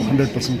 100%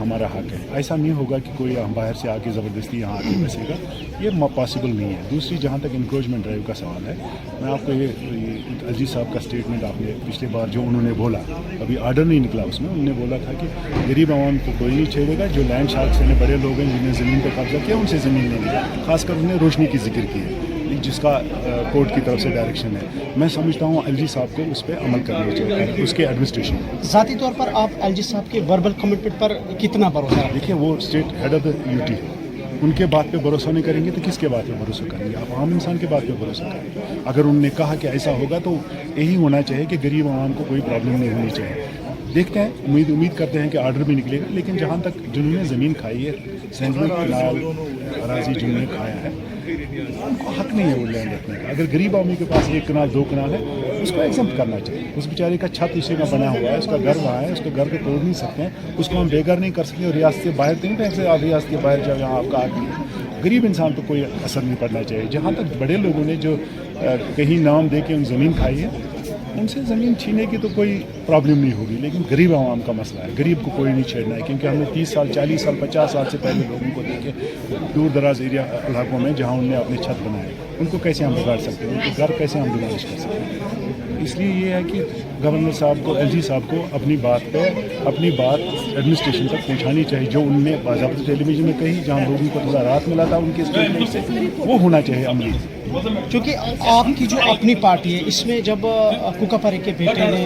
ہمارا حق ہے. ایسا نہیں ہوگا کہ کوئی ہم باہر سے آ کے زبردستی یہاں آ کے بسے گا, یہ پاسبل نہیں ہے. دوسری جہاں تک انکروچمنٹ ڈرائیو کا سوال ہے, میں آپ کو یہ عزیز صاحب کا اسٹیٹمنٹ آپ نے پچھلے بار جو انہوں نے بولا, ابھی آرڈر نہیں نکلا اس میں, انہوں نے بولا تھا کہ غریب عوام کو کوئی نہیں چھیڑے گا, جو لینڈ شارکس ہیں بڑے لوگ ہیں جنہیں زمین پہ قبضہ کیا ان سے زمین لیں گے. خاص کر انہوں نے روشنی کی ذکر کی ہے جس کا کورٹ کی طرف سے ڈائریکشن ہے. میں سمجھتا ہوں ایل جی صاحب کو اس پہ عمل کرنا چاہیے, اس کے ایڈمنسٹریشن. ذاتی طور پر آپ ایل جی صاحب کے وربل کمٹمنٹ پر کتنا بھروسہ رکھتے ہیں؟ دیکھیے وہ state head of the U T, ان کے بات پہ بھروسہ نہیں کریں گے تو کس کے بات پہ بھروسہ کریں گے؟ آپ عام انسان کے بات پہ بھروسہ کریں. اگر انہوں نے کہا کہ ایسا ہوگا تو یہی ہونا چاہیے کہ غریب عوام کو کوئی پرابلم نہیں ہونی چاہیے. دیکھتے ہیں, امید کرتے ہیں کہ آرڈر بھی نکلے گا. لیکن جہاں تک جنہوں نے زمین کھائی ہے, سینٹرل کنال اراضی جنہوں نے کھایا ہے, ان کو حق نہیں ہے وہ لینڈ رکھنے کا. اگر غریب آدمی کے پاس 1 کنال 2 کنال ہے, اس کو ایگزمپٹ کرنا چاہیے. اس بیچارے کا چھت اسی میں بنا ہوا ہے, اس کا گھر وہاں ہے, اس کے گھر کو توڑ نہیں سکتے ہیں, اس کو ہم بے گھر نہیں کر سکتے. اور ریاست سے باہر تو نہیں پھینک سکتے, آپ ریاست کے باہر جاؤ یہاں آپ کا آدمی. غریب انسان کو کوئی اثر نہیں پڑنا چاہیے. جہاں تک بڑے لوگوں نے جو کہیں نام دے کے ان زمین کھائی ہے, ان سے زمین چھینے کی تو کوئی پرابلم نہیں ہوگی. لیکن غریب عوام کا مسئلہ ہے, غریب کو کوئی نہیں چھیڑنا ہے. کیونکہ ہم نے 30 سال 40 سال 50 سال سے پہلے لوگوں کو دیکھے دور دراز ایریا علاقوں میں جہاں انہوں نے اپنے چھت بنائے, ان کو کیسے ہم بگاڑ سکتے ہیں, ان کے گھر کیسے ہم ڈیمالش کر سکتے ہیں. اس لیے یہ ہے کہ گورنر صاحب کو, ایل جی صاحب کو اپنی بات ایڈمنسٹریشن تک پہنچانی چاہیے. جو انہوں نے باضابطہ ٹیلی ویژن میں کہی, جہاں لوگوں کو تھوڑا رات ملا تھا ان کے اسٹیٹمنٹ سے, وہ ہونا چاہیے عملی. کیونکہ آپ کی جو اپنی پارٹی ہے, اس میں جب کوکا پرے کے بیٹے نے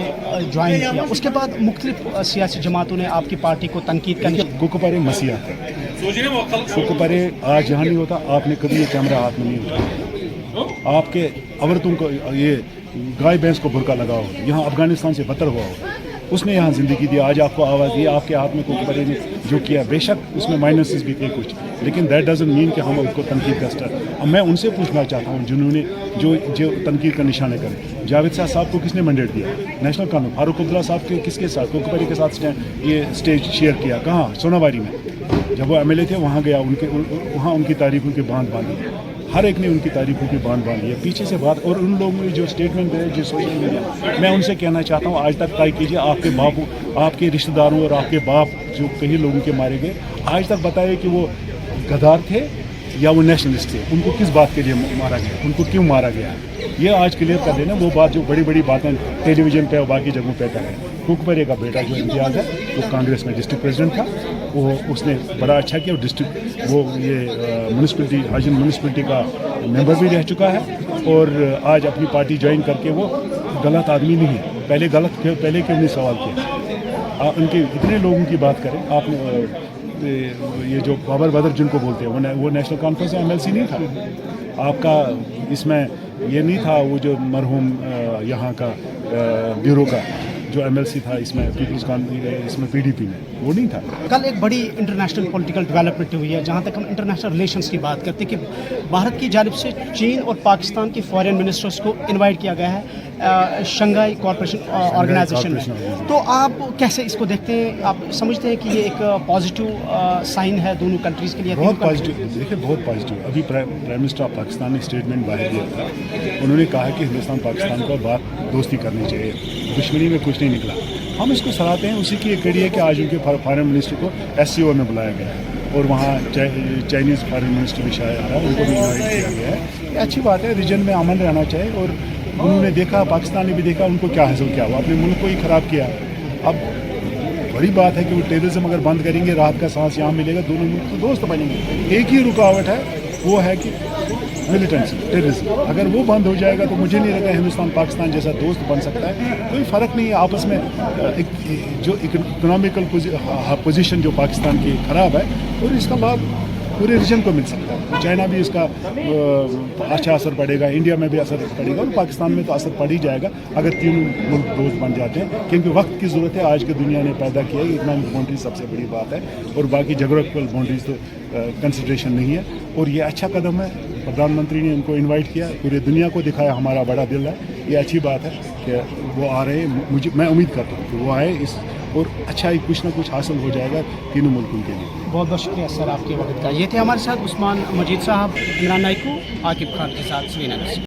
جوائن کیا, اس کے بعد مختلف سیاسی جماعتوں نے آپ کی پارٹی کو تنقید کرنی. کوکا پرے مسیح ہے, کوکا پرے آج یہاں نہیں ہوتا. آپ نے کبھی یہ کیمرہ ہاتھ میں نہیں اٹھایا. آپ کے عورتوں کو یہ گائے بھینس کو برقع لگاؤ, یہاں افغانستان سے بدتر ہوا ہو, اس نے یہاں زندگی دی, آج آپ کو آواز دی. آپ کے ہاتھ میں کوکا پرے نے جو کیا, بے شک اس میں مائنسز بھی تھے کچھ, لیکن دیٹ ڈزنٹ مین کہ ہم اس کو تنقید کا اسٹار. اب میں ان سے پوچھنا چاہتا ہوں جنہوں نے جو تنقید کا نشانہ کرے. جاوید صاحب کو کس نے مینڈیٹ دیا؟ نیشنل قانون. فاروق عبداللہ صاحب کے کس کے ساتھ, کوکا پرے کے ساتھ یہ اسٹیج شیئر کیا. کہاں؟ سوناباری میں. جب وہ ایم ایل اے تھے وہاں گیا, وہاں ان کی تعریفوں کی باندھ باندھی. ہر ایک نے ان کی تعریفوں کی باندھ باندھی ہے. پیچھے سے بات, اور ان لوگوں نے جو اسٹیٹمنٹ دے جو سوشل میڈیا, میں ان سے کہنا چاہتا ہوں آج تک طے کیجیے آپ کے باپ, آپ کے رشتہ داروں اور آپ کے باپ جو کئی لوگوں کے مارے گئے, آج تک بتائے کہ وہ غدار تھے یا وہ نیشنلسٹ تھے. ان کو کس بات کے لیے مارا گیا, ان کو کیوں مارا گیا, یہ آج کلیئر کر دینا. وہ بات جو بڑی بڑی باتیں ٹیلی ویژن پہ اور باقی جگہوں پہ کریں. کوکا پرے کا بیٹا جو امتیاز ہے وہ کانگریس میں ڈسٹرکٹ پریزیڈنٹ تھا, وہ اس نے بڑا اچھا کیا. ڈسٹرکٹ وہ یہ میونسپلٹی حاجن میونسپلٹی کا ممبر بھی رہ چکا ہے, اور آج اپنی پارٹی جوائن کر کے وہ غلط آدمی نہیں ہے. پہلے کیوں نہیں سوال کیا. ان کے اتنے لوگوں کی بات کریں. آپ نے یہ جو بابر بدر جن کو بولتے ہیں, وہ National Conference M L C نہیں تھا آپ کا. اس میں یہ نہیں تھا وہ جو مرحوم یہاں کا بیورو کا جو ایم ایل سی تھا, اس میں پیپلز اس میں پی ڈی پی میں, وہ نہیں تھا. کل ایک بڑی انٹرنیشنل پولیٹیکل ڈیولپمنٹ ہوئی ہے. جہاں تک ہم انٹرنیشنل ریلیشنز کی بات کرتے ہیں کہ بھارت کی جانب سے چین اور پاکستان کے فارن منسٹرز کو انوائٹ کیا گیا ہے شنگھائی کوآپریشن آرگنائزیشن میں. تو آپ کیسے اس کو دیکھتے ہیں؟ آپ سمجھتے ہیں کہ یہ ایک پازیٹیو سائن ہے دونوں کنٹریز کے لیے؟ بہت پازیٹیو. دیکھیے بہت پازیٹیو. ابھی پرائم منسٹر آف پاکستان نے اسٹیٹمنٹ باہر دیا تھا. انہوں نے کہا کہ ہندوستان پاکستان کو بات دوستی کرنی چاہیے, دشمنی میں کچھ نہیں نکلا. ہم اس کو سراہتے ہیں. اسی کی ایک کڑی ہے کہ آج ان کے فارن منسٹر کو ایس سی او میں بلایا گیا ہے, اور وہاں چائنیز فارن منسٹر بھی شاید ہے, ان کو بھی انوائٹ کیا گیا ہے. یہ اچھی بات ہے. ریجن میں امن رہنا چاہیے. اور انہوں نے دیکھا, پاکستان نے بھی دیکھا ان کو کیا حاصل کیا, وہ اپنے ملک کو ہی خراب کیا. اب بڑی بات ہے کہ وہ ٹیررزم اگر بند کریں گے, راحت کا سانس یہاں ملے گا, دونوں ملک تو دوست بنیں گے. ایک ہی رکاوٹ ہے, وہ ہے کہ ملیٹنسی, ٹیررزم. اگر وہ بند ہو جائے گا تو مجھے نہیں لگتا ہندوستان پاکستان جیسا دوست بن سکتا ہے. کوئی فرق نہیں ہے آپس میں. جو اکنامیکل پوزیشن جو پاکستان کی خراب ہے, اور اس کا لابھ پورے ریجن کو مل سکتا ہے. چائنا بھی اس کا اچھا اثر پڑے گا, انڈیا میں بھی اثر پڑے گا, اور پاکستان میں تو اثر پڑ ہی جائے گا اگر تینوں ملک دوست بن جاتے ہیں. کیونکہ وقت کی ضرورت ہے. آج کی دنیا نے پیدا کیا ہے اکنامک باؤنڈری سب سے بڑی بات ہے, اور باقی جغرافیکل باؤنڈریز تو کنسیڈریشن نہیں ہے. اور یہ اچھا قدم ہے. پردھان منتری نے ان کو انوائٹ کیا, پورے دنیا کو دکھایا ہمارا بڑا دل ہے. یہ اچھی بات ہے کہ وہ آ رہے ہیں. میں امید کرتا ہوں کہ وہ آئے, اور اچھا ہی کچھ نہ کچھ حاصل ہو جائے گا تینوں ملکوں کے لیے. بہت بہت شکریہ سر آپ کے وقت کا. یہ تھے ہمارے ساتھ عثمان مجید صاحب, عمران نائکو, عاقب خان کے ساتھ سری نگر سے.